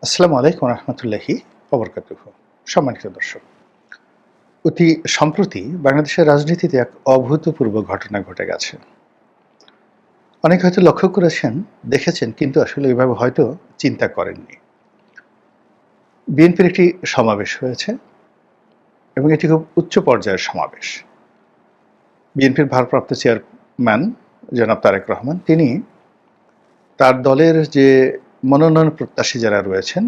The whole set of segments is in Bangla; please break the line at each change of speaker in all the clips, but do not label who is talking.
আসসালামু আলাইকুম রহমতুল্লাহি ওবরকাতুহু। সম্মানিত দর্শক, অতি সম্প্রতি বাংলাদেশের রাজনীতিতে এক অভূতপূর্ব ঘটনা ঘটে গেছে। অনেকে হয়তো লক্ষ্য করেছেন, দেখেছেন, কিন্তু আসলে ওইভাবে হয়তো চিন্তা করেননি। বিএনপির একটি সমাবেশ হয়েছে এবং এটি খুব উচ্চ পর্যায়ের সমাবেশ। বিএনপির ভারপ্রাপ্ত চেয়ারম্যান জনাব তারেক রহমান তিনি তার দলের যে মনোনয়ন প্রত্যাশী যারা রয়েছেন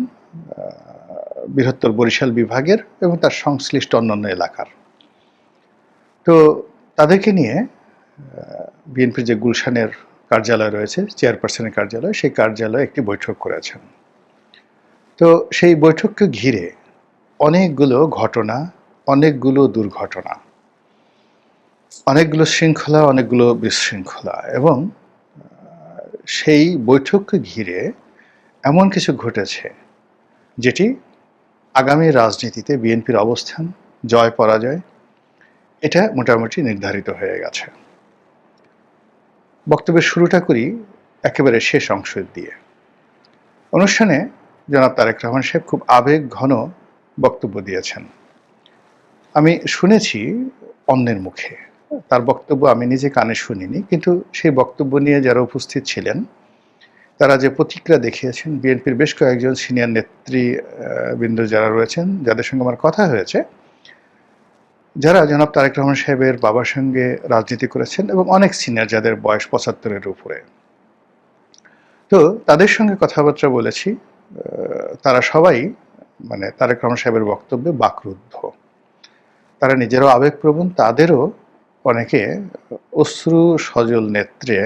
বৃহত্তর বরিশাল বিভাগের এবং তার সংশ্লিষ্ট অন্যান্য এলাকার, তো তাদেরকে নিয়ে বিএনপির যে গুলশানের কার্যালয় রয়েছে, চেয়ারপারসনের কার্যালয়, সেই কার্যালয়ে একটি বৈঠক করেছেন। তো সেই বৈঠককে ঘিরে অনেকগুলো ঘটনা, অনেকগুলো দুর্ঘটনা, অনেকগুলো শৃঙ্খলা, অনেকগুলো বিশৃঙ্খলা, এবং সেই বৈঠককে ঘিরে এমন কিছু ঘটেছে যেটি আগামী রাজনীতিতে বিএনপির অবস্থান, জয় পরাজয়, এটা মোটামুটি নির্ধারিত হয়ে গেছে। বক্তব্যের শুরুটা করি একেবারে শেষ অংশ দিয়ে। অনুষ্ঠানে জনাব তারেক রহমান সাহেব খুব আবেগ ঘন বক্তব্য দিয়েছেন। আমি শুনেছি অন্যের মুখে, তার বক্তব্য আমি নিজে কানে শুনিনি, কিন্তু সেই বক্তব্য নিয়ে যারা উপস্থিত ছিলেন তারা যে প্রতিক্রিয়া দেখিয়েছেন, বিএনপির বেশ কয়েকজন সিনিয়র নেতৃবৃন্দ যারা রয়েছেন, যাদের সঙ্গে আমার কথা হয়েছে, যারা জনাব তারেক রহমান সাহেবের বাবার সঙ্গে রাজনীতি করেছেন এবং অনেক সিনিয়র, যাদের বয়স ৭৫-এর উপরে, তো তাদের সঙ্গে কথাবার্তা বলেছি। তারা সবাই মানে তারেক রহমান সাহেবের বক্তব্যে বাকরুদ্ধ। তারা নিজেরাও আবেগপ্রবণ, তাদেরও অনেকে অশ্রু সজল নেত্রে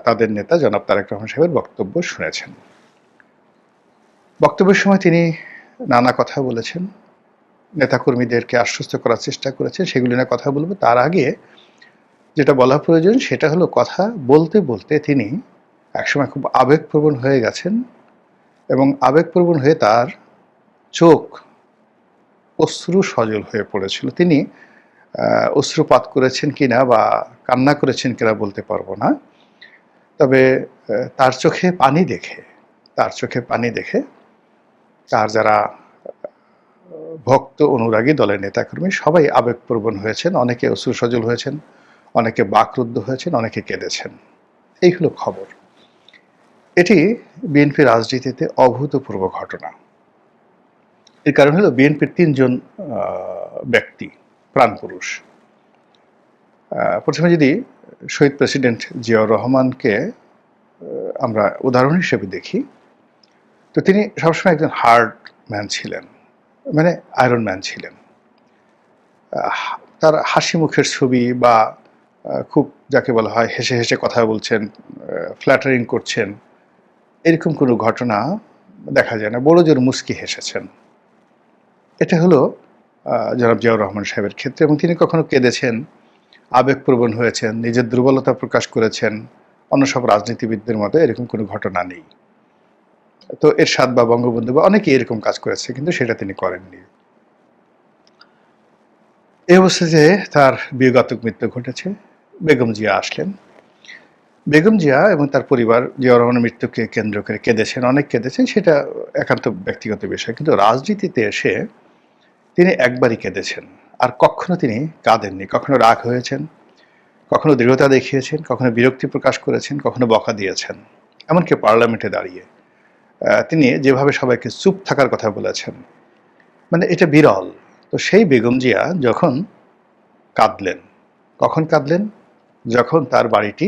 তাদের নেতা জনাব তারেক রহমান সাহেবের বক্তব্য শুনেছেন। বক্তব্যের সময় তিনি নানা কথা বলেছেন, নেতাকর্মীদেরকে আশ্বস্ত করার চেষ্টা করেছেন, সেগুলি নিয়ে কথা বলবো। তার আগে যেটা বলা প্রয়োজন সেটা হলো, কথা বলতে বলতে তিনি একসময় খুব আবেগপ্রবণ হয়ে গেছেন এবং আবেগপ্রবণ হয়ে তার চোখ অশ্রু সজল হয়ে পড়েছিল। তিনি অশ্রুপাত করেছেন কিনা বা কান্না করেছেন কিনা বলতে পারবো না, তবে তার চোখে পানি দেখে তার যারা ভক্ত অনুরাগী, দলের নেতাকর্মী, সবাই আবেগপ্রবণ হয়েছেন। অনেকে অশ্রু সজল হয়েছেন, অনেকে বাকরুদ্ধ হয়েছেন, অনেকে কেঁদেছেন। এই হলো খবর। এটি বিএনপি রাজনীতিতে অভূতপূর্ব ঘটনা। এর কারণ হলো, বিএনপির ৩ জন ব্যক্তি, প্রাণপুরুষ। প্রথমে যদি শহীদ প্রেসিডেন্ট জিয়াউর রহমানকে আমরা উদাহরণ হিসেবে দেখি, তো তিনি সবসময় একজন হার্ড ম্যান ছিলেন, মানে আয়রন ম্যান ছিলেন। তার হাসি মুখের ছবি বা খুব যাকে বলা হয় হেসে হেসে কথা বলছেন, ফ্ল্যাটারিং করছেন, এরকম কোনো ঘটনা দেখা যায় না। বড় জোর মুচকি হেসেছেন। এটা হলো জনাব জিয়াউর রহমান সাহেবের ক্ষেত্রে, এবং তিনি কখনো কেঁদেছেন, আবেগপ্রবণ হয়েছেন, নিজের দুর্বলতা প্রকাশ করেছেন, অন্য সব রাজনীতিবিদদের মতো এরকম কোনো ঘটনা নেই। তো এরশাদ বা বঙ্গবন্ধু বা অনেকেই এরকম কাজ করেছে, কিন্তু সেটা তিনি করেননি। এই অবস্থাতে তার বিয়োগাত্মক মৃত্যু ঘটেছে। বেগম জিয়া আসলেন। বেগম জিয়া এবং তার পরিবার জিয়াউর রহমানের মৃত্যুকে কেন্দ্র করে কেঁদেছেন, অনেক কেঁদেছেন, সেটা একান্ত ব্যক্তিগত বিষয়। কিন্তু রাজনীতিতে এসে তিনি একবারই কেঁদেছেন, আর কখনো তিনি কাঁদেননি। কখনো রাগ হয়েছেন, কখনো দৃঢ়তা দেখিয়েছেন, কখনো বিরক্তি প্রকাশ করেছেন, কখনো বকা দিয়েছেন। এমনকি পার্লামেন্টে দাঁড়িয়ে তিনি যেভাবে সবাইকে চুপ থাকার কথা বলেছেন, মানে এটা বিরল। তো সেই বেগম জিয়া যখন কাঁদলেন, কখন কাঁদলেন? যখন তার বাড়িটি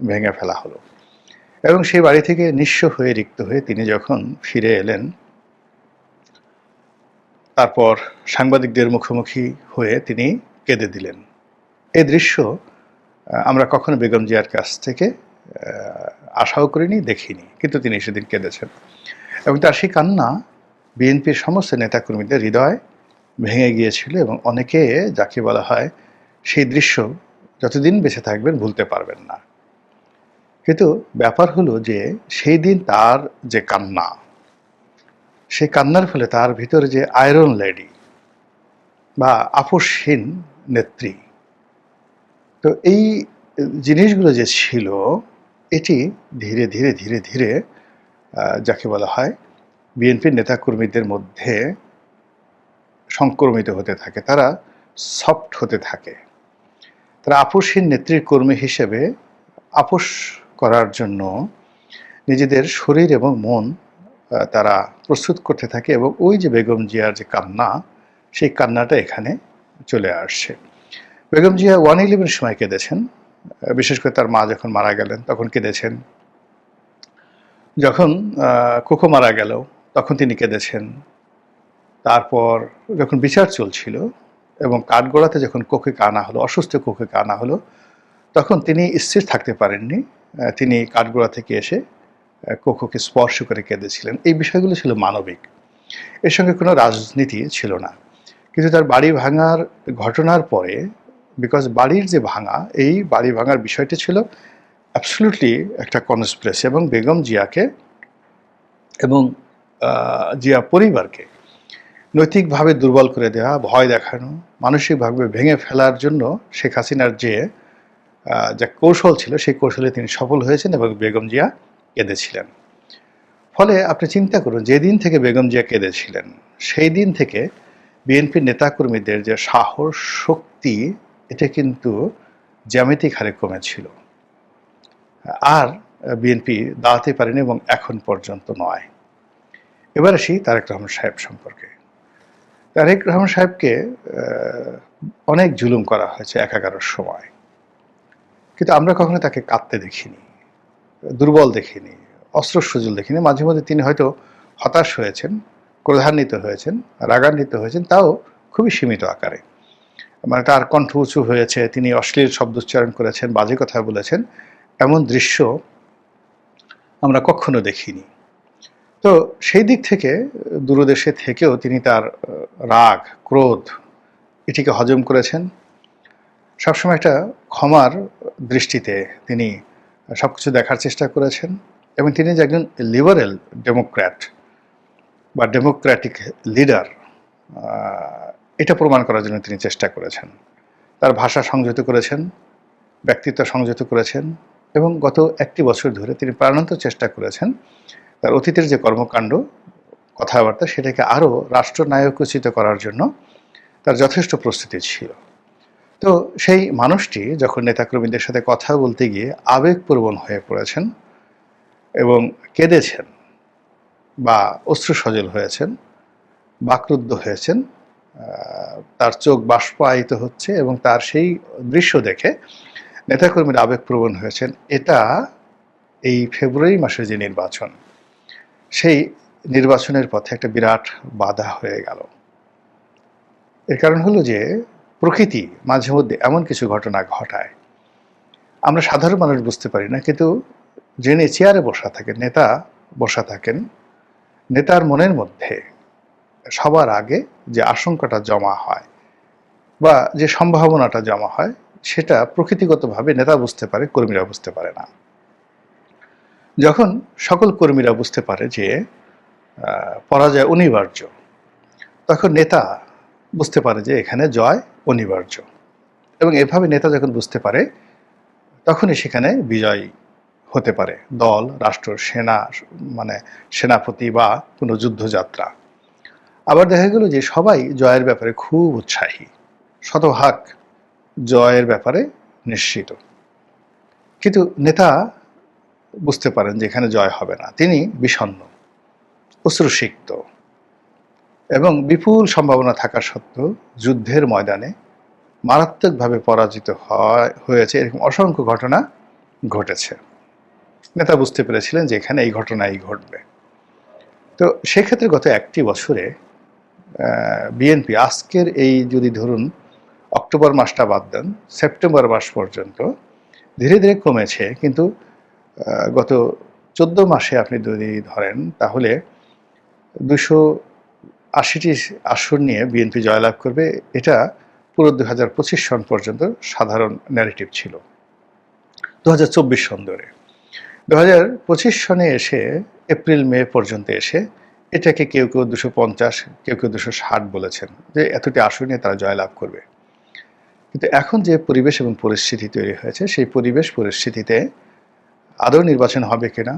ভেঙে ফেলা হলো এবং সেই বাড়ি থেকে নিঃস্ব হয়ে, রিক্ত হয়ে তিনি যখন ফিরে এলেন, তারপর সাংবাদিকদের মুখোমুখি হয়ে তিনি কেঁদে দিলেন। এই দৃশ্য আমরা কখনো বেগম জিয়ার কাছ থেকে আশাও করিনি, দেখিনি, কিন্তু তিনি সেদিন কেঁদেছেন। এবং তার সেই কান্না বিএনপির সমস্ত নেতাকর্মীদের হৃদয় ভেঙে গিয়েছিল, এবং অনেকে, যাকে বলা হয়, সেই দৃশ্য যতদিন বেঁচে থাকবেন ভুলতে পারবেন না। কিন্তু ব্যাপার হলো যে সেই দিন তার যে কান্না, সেই কান্নার ফলে তার ভিতরে যে আয়রন লেডি বা আপোষহীন নেত্রী, তো এই জিনিসগুলো যে ছিল, এটি ধীরে ধীরে ধীরে ধীরে যাকে বলা হয় বিএনপির নেতাকর্মীদের মধ্যে সংক্রমিত হতে থাকে, তারা সফট হতে থাকে। তারা আপোষহীন নেত্রীর কর্মী হিসেবে আপোষ করার জন্য নিজেদের শরীর এবং মন তারা প্রস্তুত করতে থাকে, এবং ওই যে বেগম জিয়ার যে কান্না, সেই কান্নাটা এখানে চলে আসছে। বেগম জিয়া 1/11 সময় কেঁদেছেন, বিশেষ করে তার মা যখন মারা গেলেন তখন কেঁদেছেন। যখন কোকো মারা গেল তখন তিনি কেঁদেছেন। তারপর যখন বিচার চলছিল এবং কাঠগড়াতে যখন কোকেকে আনা হলো, অসুস্থ কোকেকে আনা হলো, তখন তিনি স্থির থাকতে পারেননি। তিনি কাঠগড়া থেকে এসে কোকোকে স্পর্শ করে কেঁদেছিলেন। এই বিষয়গুলো ছিল মানবিক, এর সঙ্গে কোনো রাজনীতি ছিল না। কিন্তু তার বাড়ি ভাঙার ঘটনার পরে, বিকজ বাড়ির যে ভাঙা, এই বাড়ি ভাঙার বিষয়টি ছিল অ্যাবসলিউটলি একটা কনস্পিরেসি, এবং বেগম জিয়াকে এবং জিয়া পরিবারকে নৈতিকভাবে দুর্বল করে দেওয়া, ভয় দেখানো, মানসিকভাবে ভেঙে ফেলার জন্য শেখ হাসিনার যে কৌশল ছিল, সেই কৌশলে তিনি সফল হয়েছেন এবং বেগম জিয়া কেঁদেছিলেন। ফলে আপনি চিন্তা করুন, যেদিন থেকে বেগম জিয়া কেঁদেছিলেন সেই দিন থেকে বিএনপির নেতাকর্মীদের যে সাহস, শক্তি, এটা কিন্তু জ্যামিতিক হারে কমেছিল। আর বিএনপি দাঁড়াতে পারেনি এবং এখন পর্যন্ত নয়। এবার আসি তারেক রহমান সাহেব সম্পর্কে। তারেক রহমান সাহেবকে অনেক জুলুম করা হয়েছে একাগারের সময়, কিন্তু আমরা কখনো তাকে কাঁদতে দেখিনি, দুর্বল দেখিনি, অস্ত্র সজল দেখিনি। মাঝে মধ্যে তিনি হয়তো হতাশ হয়েছেন, ক্রোধান্বিত হয়েছেন, রাগান্বিত হয়েছেন, তাও খুবই সীমিত আকারে। মানে তার কণ্ঠ উঁচু হয়েছে, তিনি অশ্লীল শব্দ উচ্চারণ করেছেন, বাজে কথা বলেছেন, এমন দৃশ্য আমরা কখনো দেখিনি। তো সেই দিক থেকে দূরদেশে থেকেও তিনি তার রাগ, ক্রোধ, এটিকে হজম করেছেন। সবসময় একটা ক্ষমার দৃষ্টিতে তিনি সব কিছু দেখার চেষ্টা করেছেন, এবং তিনি যে একজন লিবারেল ডেমোক্র্যাট বা ডেমোক্র্যাটিক লিডার, এটা প্রমাণ করার জন্য তিনি চেষ্টা করেছেন। তার ভাষা সংযত করেছেন, ব্যক্তিত্ব সংযত করেছেন, এবং গত একটি বছর ধরে তিনি প্রাণান্ত চেষ্টা করেছেন তার অতীতের যে কর্মকাণ্ড, কথাবার্তা, সেটাকে আরও রাষ্ট্রনায়কোচিত করার জন্য তার যথেষ্ট প্রস্তুতি ছিল। তো সেই মানুষটি যখন নেতাকর্মীদের সাথে কথা বলতে গিয়ে আবেগপ্রবণ হয়ে পড়েছেন এবং কেঁদেছেন বা অশ্রুসজল হয়েছেন, বাকরুদ্ধ হয়েছেন, তার চোখ বাষ্পায়িত হচ্ছে, এবং তার সেই দৃশ্য দেখে নেতাকর্মীরা আবেগপ্রবণ হয়েছেন, এটা এই ফেব্রুয়ারি মাসের যে নির্বাচন, সেই নির্বাচনের পথে একটা বিরাট বাধা হয়ে গেল। এর কারণ হলো যে প্রকৃতি মাঝে মধ্যে এমন কিছু ঘটনা ঘটায়, আমরা সাধারণ মানুষ বুঝতে পারি না, কিন্তু যিনি চেয়ারে বসা থাকেন, নেতা বসা থাকেন, নেতার মনের মধ্যে সবার আগে যে আশঙ্কাটা জমা হয় বা যে সম্ভাবনাটা জমা হয়, সেটা প্রকৃতিগতভাবে নেতা বুঝতে পারে, কর্মীরা বুঝতে পারে না। যখন সকল কর্মীরা বুঝতে পারে যে পরাজয় অনিবার্য, তখন নেতা বুঝতে পারে যে এখানে জয় অনিবার্য, এবং এভাবে নেতা যখন বুঝতে পারে তখনই সেখানে বিজয় হতে পারে দল, রাষ্ট্র, সেনা, মানে সেনাপতি বা কোনো যুদ্ধযাত্রা। আবার দেখা গেল যে সবাই জয়ের ব্যাপারে খুব উৎসাহী, শতভাগ জয়ের ব্যাপারে নিশ্চিত, কিন্তু নেতা বুঝতে পারেন যে এখানে জয় হবে না। তিনি বিষণ্ণ, অশ্রুসিক্ত, এবং বিপুল সম্ভাবনা থাকা সত্ত্বেও যুদ্ধের ময়দানে মারাত্মকভাবে পরাজিত হয়েছে, এরকম অসংখ্য ঘটনা ঘটেছে। নেতা বুঝতে পেরেছিলেন যে এখানে এই ঘটনাই ঘটবে। তো সেক্ষেত্রে গত একটি বছরে বিএনপি আজকের এই, যদি ধরুন অক্টোবর মাসটা বাদ দেন, সেপ্টেম্বর মাস পর্যন্ত ধীরে ধীরে কমেছে, কিন্তু গত 14 মাসে আপনি যদি ধরেন তাহলে 280টি আসন নিয়ে বিএনপি জয়লাভ করবে, এটা পুরো 2025 সন পর্যন্ত সাধারণ ন্যারেটিভ ছিল। 2024 সন ধরে 2025 সনে এসে এপ্রিল মে পর্যন্ত এসে এটাকে কেউ কেউ 250, কেউ কেউ 260 বলেছেন যে এতটি আসন নিয়ে তারা জয়লাভ করবে। কিন্তু এখন যে পরিবেশ এবং পরিস্থিতি তৈরি হয়েছে, সেই পরিবেশ পরিস্থিতিতে আদৌ নির্বাচন হবে কিনা,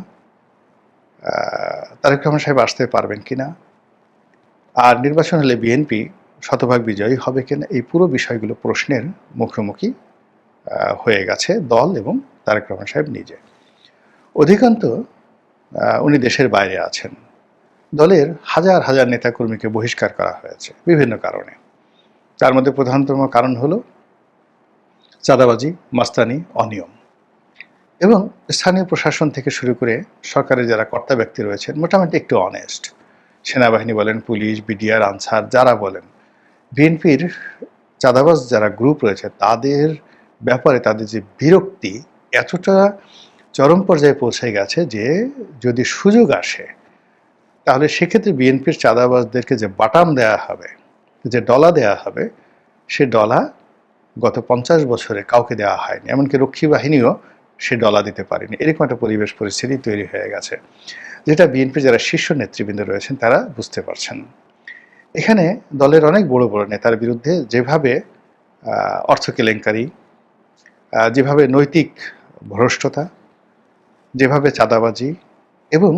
তারেক রহমান সাহেব আসতে পারবেন কিনা, আর নির্বাচন হলে বিএনপি শতভাগ বিজয়ী হবে কিনা, এই পুরো বিষয়গুলো প্রশ্নের মুখোমুখি হয়ে গেছে দল এবং তারেক রহমান সাহেব নিজে। অধিকান্ত উনি দেশের বাইরে আছেন। দলের হাজার হাজার নেতাকর্মীকে বহিষ্কার করা হয়েছে বিভিন্ন কারণে। তার মধ্যে প্রধানতম কারণ হলো চাঁদাবাজি, মাস্তানি, অনিয়ম। এবং স্থানীয় প্রশাসন থেকে শুরু করে সরকারের যারা কর্তা ব্যক্তি রয়েছেন মোটামুটি একটু অনেস্ট, সেনাবাহিনী বলেন, পুলিশ, বিডিআর, আনসার যারা বলেন, বিএনপির চাঁদাবাজ যারা গ্রুপ রয়েছে তাদের ব্যাপারে তাদের যে বিরক্তি এতটা চরম পর্যায়ে পৌঁছে গেছে যে যদি সুযোগ আসে তাহলে সেক্ষেত্রে বিএনপির চাঁদাবাজদেরকে যে বাটাম দেয়া হবে, যে ডলা দেয়া হবে, সে ডলা গত 50 বছরে কাউকে দেওয়া হয়নি, এমনকি রক্ষী বাহিনীও সে ডলা দিতে পারেনি। এরকম একটা পরিবেশ পরিস্থিতি তৈরি হয়ে গেছে, যেটা বিএনপির যারা শীর্ষ নেতৃবৃন্দ রয়েছেন তারা বুঝতে পারছেন। এখানে দলের অনেক বড় বড় নেতার বিরুদ্ধে যেভাবে অর্থ কেলেঙ্কারি, যেভাবে নৈতিক ভ্রষ্টতা, যেভাবে চাঁদাবাজি এবং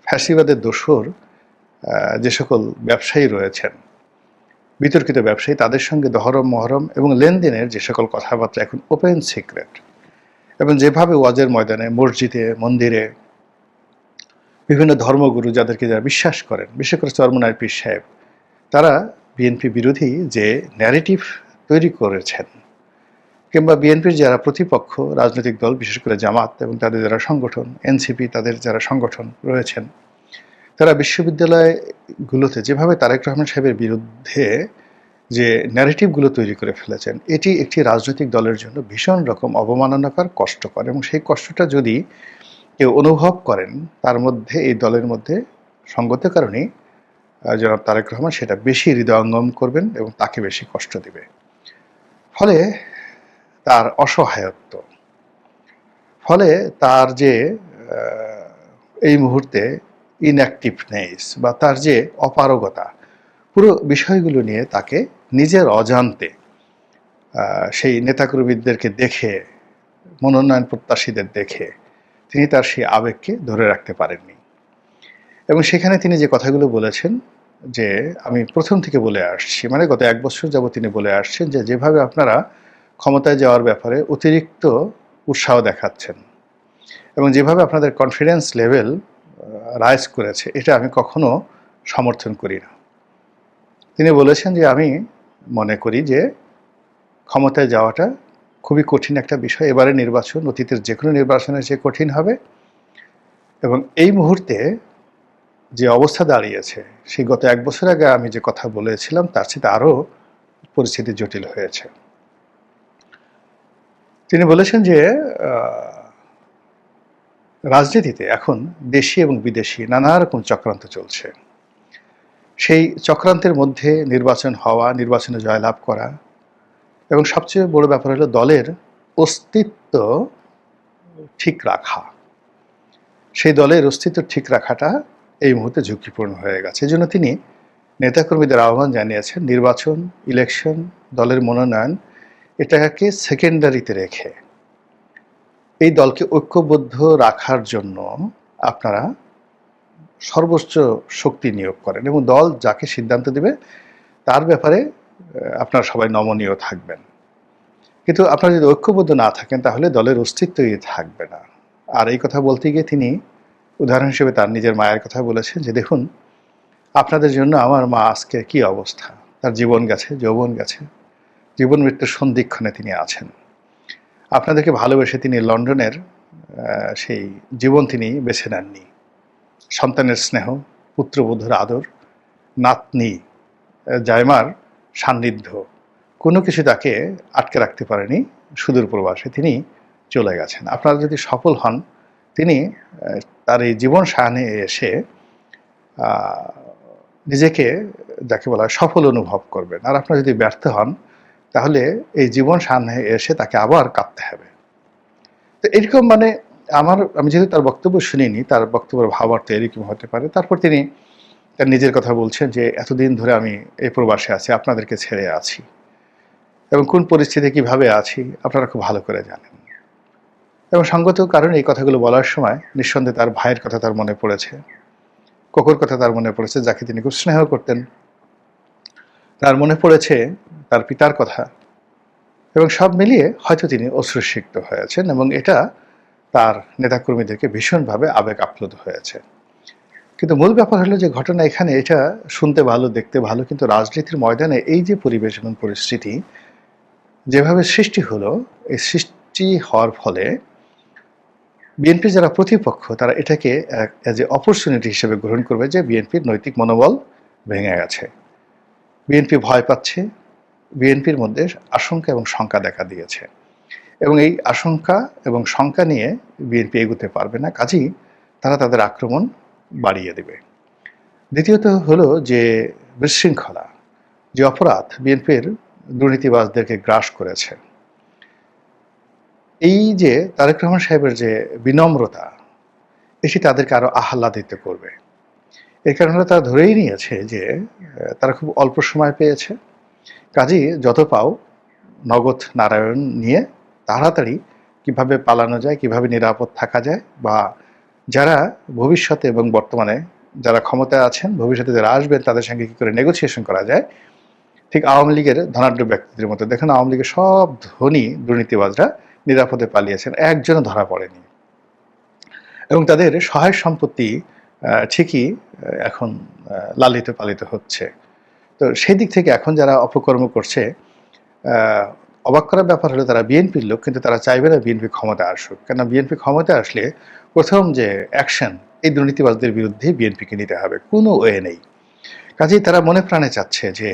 ফ্যাসিবাদের দোসর যে সকল ব্যবসায়ী রয়েছেন, বিতর্কিত ব্যবসায়ী, তাদের সঙ্গে দহরম মহরম এবং লেনদেনের যে সকল কথাবার্তা এখন ওপেন সিক্রেট, এবং যেভাবে ওয়াজের ময়দানে, মসজিদে, মন্দিরে বিভিন্ন ধর্মগুরু যাদেরকে যারা বিশ্বাস করেন, বিশেষ করে চরমনায়ের পীর সাহেব, তারা বিএনপি বিরোধী যে ন্যারেটিভ তৈরি করেছেন, কিংবা বিএনপির যারা প্রতিপক্ষ রাজনৈতিক দল, বিশেষ করে জামাত এবং তাদের যারা সংগঠন, এনসিপি, তাদের যারা সংগঠন রয়েছেন, তারা বিশ্ববিদ্যালয়গুলোতে যেভাবে তারেক রহমান সাহেবের বিরুদ্ধে যে ন্যারেটিভগুলো তৈরি করে ফেলেছেন, এটি একটি রাজনৈতিক দলের জন্য ভীষণ রকম অবমাননাকর, কষ্টকর। এবং সেই কষ্টটা যদি কেউ অনুভব করেন, তার মধ্যে, এই দলের মধ্যে সঙ্গত কারণেই জনাব তারেক রহমান সেটা বেশি হৃদয়ঙ্গম করবেন এবং তাকে বেশি কষ্ট দিবে। ফলে তার অসহায়ত্ব, ফলে তার যে এই মুহূর্তে ইনঅ্যাক্টিভনেস বা তার যে অপারগতা, পুরো বিষয়গুলো নিয়ে তাকে নিজের অজান্তে সেই নেতাকর্মীদেরকে দেখে, মনোনয়ন প্রত্যাশীদের দেখে তিনি তার সেই আবেগকে ধরে রাখতে পারেননি। এবং সেখানে তিনি যে কথাগুলো বলেছেন, যে আমি প্রথম থেকে বলে আসছি, মানে গত 1 বছর যাবত তিনি বলে আসছেন যে যেভাবে আপনারা ক্ষমতায় যাওয়ার ব্যাপারে অতিরিক্ত উৎসাহ দেখাচ্ছেন এবং যেভাবে আপনাদের কনফিডেন্স লেভেল রাইজ করেছে, এটা আমি কখনো সমর্থন করি না। তিনি বলেছেন যে আমি মনে করি যে ক্ষমতায় যাওয়াটা খুবই কঠিন একটা বিষয়। এবারে নির্বাচন অতীতের যে কোনো নির্বাচনের চেয়ে কঠিন হবে, এবং এই মুহূর্তে যে অবস্থা দাঁড়িয়েছে, সেই গত 1 বছর আগে আমি যে কথা বলেছিলাম তার চেয়ে আরও পরিস্থিতি জটিল হয়েছে। তিনি বলেছেন যে রাজনীতিতে এখন দেশি এবং বিদেশি নানা রকম চক্রান্ত চলছে। সেই চক্রান্তের মধ্যে নির্বাচন হওয়া, নির্বাচনে জয়লাভ করা, এবং সবচেয়ে বড় ব্যাপার হলো দলের অস্তিত্ব ঠিক রাখা। সেই দলের অস্তিত্ব ঠিক রাখাটা এই মুহূর্তে ঝুঁকিপূর্ণ হয়ে গেছে। এজন্য তিনি নেতাকর্মীদের আহ্বান জানিয়েছেন, নির্বাচন, ইলেকশন, দলের মনোনয়ন, এটাকে সেকেন্ডারিতে রেখে এই দলকে ঐক্যবদ্ধ রাখার জন্য আপনারা সর্বোচ্চ শক্তি নিয়োগ করেন, এবং দল যাকে সিদ্ধান্ত দেবে তার ব্যাপারে আপনারা সবাই নমনীয় থাকবেন। কিন্তু আপনারা যদি ঐক্যবদ্ধ না থাকেন তাহলে দলের অস্তিত্বই থাকবে না। আর এই কথা বলতে গিয়ে তিনি উদাহরণ হিসেবে তার নিজের মায়ের কথা বলেছেন যে দেখুন, আপনাদের জন্য আমার মা আজকে কি অবস্থা, তার জীবন গেছে, যৌবন গেছে, জীবন মৃত্যুর সন্ধিক্ষণে তিনি আছেন। আপনাদেরকে ভালোবেসে তিনি লন্ডনের সেই জীবন তিনি বেছে নেননি। সন্তানের স্নেহ, পুত্রবধূর আদর, নাতনি জায়মার সান্নিধ্য, কোনো কিছু তাকে আটকে রাখতে পারেনি সুদূর প্রবাসে, তিনি চলে গেছেন। আপনারা যদি সফল হন, তিনি তার এই জীবন সায়ানে এসে নিজেকে যাকে বলা হয় সফল অনুভব করবেন। আর আপনারা যদি ব্যর্থ হন তাহলে এই জীবন সায়ানে এসে তাকে আবার কাঁদতে হবে। তো এরকম মানে আমি যেহেতু তার বক্তব্য শুনিনি, তার বক্তব্যের ভাবার্থ এরকম হতে পারে। তারপর তিনি তার নিজের কথা বলছেন যে এতদিন ধরে আমি এই প্রবাসে আছি, আপনাদেরকে ছেড়ে আছি, এবং কোন পরিস্থিতি কিভাবে আছি আপনারা খুব ভালো করে জানেন। এবং সঙ্গত কারণ এই কথাগুলো বলার সময় নিঃসন্দেহে তার ভাইয়ের কথা তার মনে পড়েছে, কোকোর কথা তার মনে পড়েছে, যাকে তিনি খুব স্নেহ করতেন। তার মনে পড়েছে তার পিতার কথা, এবং সব মিলিয়ে হয়তো তিনি অশ্রুসিক্ত হয়েছেন, এবং এটা তার নেতাকর্মীদেরকে ভীষণভাবে আবেগ আপ্লুত হয়েছে। কিন্তু মূল ব্যাপার হলো যে ঘটনা এখানে, এটা শুনতে ভালো, দেখতে ভালো, কিন্তু রাজনীতির ময়দানে এই যে পরিবেশ এবং পরিস্থিতি যেভাবে সৃষ্টি হলো, এই সৃষ্টি হওয়ার ফলে বিএনপির যারা প্রতিপক্ষ তারা এটাকে অ্যাজ এ অপরচুনিটি হিসেবে গ্রহণ করবে যে বিএনপির নৈতিক মনোবল ভেঙে গেছে, বিএনপি ভয় পাচ্ছে, বিএনপির মধ্যে আশঙ্কা এবং শঙ্কা দেখা দিয়েছে, এবং এই আশঙ্কা এবং শঙ্কা নিয়ে বিএনপি এগোতে পারবে না, কাজেই তারা তাদের আক্রমণ বাড়িয়ে দেবে। দ্বিতীয়ত হলো যে বিশৃঙ্খলা, যে অপরাধ বিএনপির দুর্নীতিবাজদেরকে গ্রাস করেছে, এই যে তারেক রহমান সাহেবের যে বিনম্রতা, এটি তাদেরকে আরো আহ্লাদিত করবে। এর কারণ হলো তারা ধরেই নিয়েছে যে তারা খুব অল্প সময় পেয়েছে, কাজেই যত পাও নগদ নারায়ণ নিয়ে তাড়াতাড়ি কিভাবে পালানো যায়, কিভাবে নিরাপদ থাকা যায়, বা যারা ভবিষ্যতে এবং বর্তমানে যারা ক্ষমতায় আছেন, ভবিষ্যতে যারা আসবেন তাদের সঙ্গে কি করে নেগোসিয়েশন করা যায়। ঠিক আওয়ামী লীগের ধনাঢ্য ব্যক্তিদের মতো দেখেন, আওয়ামী লীগের সব ধনী দুর্নীতিবাজরা নিরাপদে পালিয়েছেন, একজনও ধরা পড়েনি, এবং তাদের সহায় সম্পত্তি ঠিকই এখন লালিত পালিত হচ্ছে। তো সেই দিক থেকে এখন যারা অপকর্ম করছে, অবাক করার ব্যাপার হলো তারা বিএনপির লোক, কিন্তু তারা চাইবে না বিএনপি ক্ষমতায় আসুক, কেন বিএনপি ক্ষমতায় আসলে প্রথম যে অ্যাকশন এই দুর্নীতিবাজদের বিরুদ্ধে বিএনপিকে নিতে হবে, কোনো ওয়ে নেই। কাজেই তারা মনে প্রাণে চাচ্ছে যে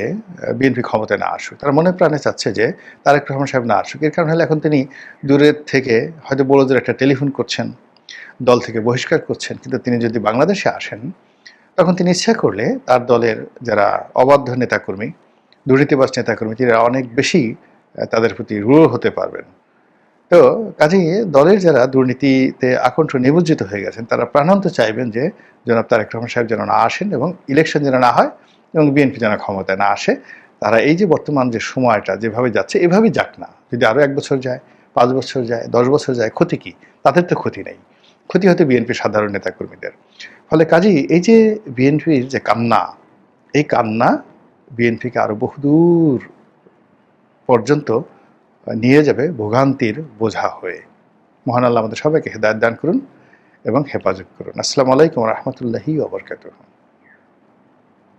বিএনপি ক্ষমতায় না আসুক, তারা মনে প্রাণে চাচ্ছে যে তারেক রহমান সাহেব না আসুক। এর কারণ হলে এখন তিনি দূরের থেকে হয়তো বড়দের একটা টেলিফোন করছেন, দল থেকে বহিষ্কার করছেন, কিন্তু তিনি যদি বাংলাদেশে আসেন তখন তিনি ইচ্ছা করলে তার দলের যারা অবাধ্য নেতাকর্মী, দুর্নীতিবাজ নেতাকর্মী, তারা অনেক বেশি তাদের প্রতি রূঢ় হতে পারবেন। তো কাজেই দলের যারা দুর্নীতিতে আকণ্ঠ নিমজ্জিত হয়ে গেছেন তারা প্রাণান্ত চাইবেন যে জনাব তারেক রহমান সাহেব যেন না আসেন, এবং ইলেকশন যেন না হয়, এবং বিএনপি যেন ক্ষমতায় না আসে। তারা এই যে বর্তমান যে সময়টা যেভাবে যাচ্ছে এভাবেই যাক না, যদি আরও 1 বছর যায়, 5 বছর যায়, 10 বছর যায়, ক্ষতি কি? তাদের তো ক্ষতি নেই, ক্ষতি হতে বিএনপির সাধারণ নেতাকর্মীদের। ফলে কাজেই এই যে বিএনপির যে কান্না, এই কান্না বিএনপিকে আরো বহুদূর পর্যন্ত নিয়ে যাবে ভোগান্তির বোঝা হয়ে। মহান আল্লাহ আমাদের সবাইকে হেদায়েত দান করুন এবং হেফাজত করুন। আসসালামু আলাইকুম ওয়া রাহমাতুল্লাহি ওয়া বারাকাতুহু।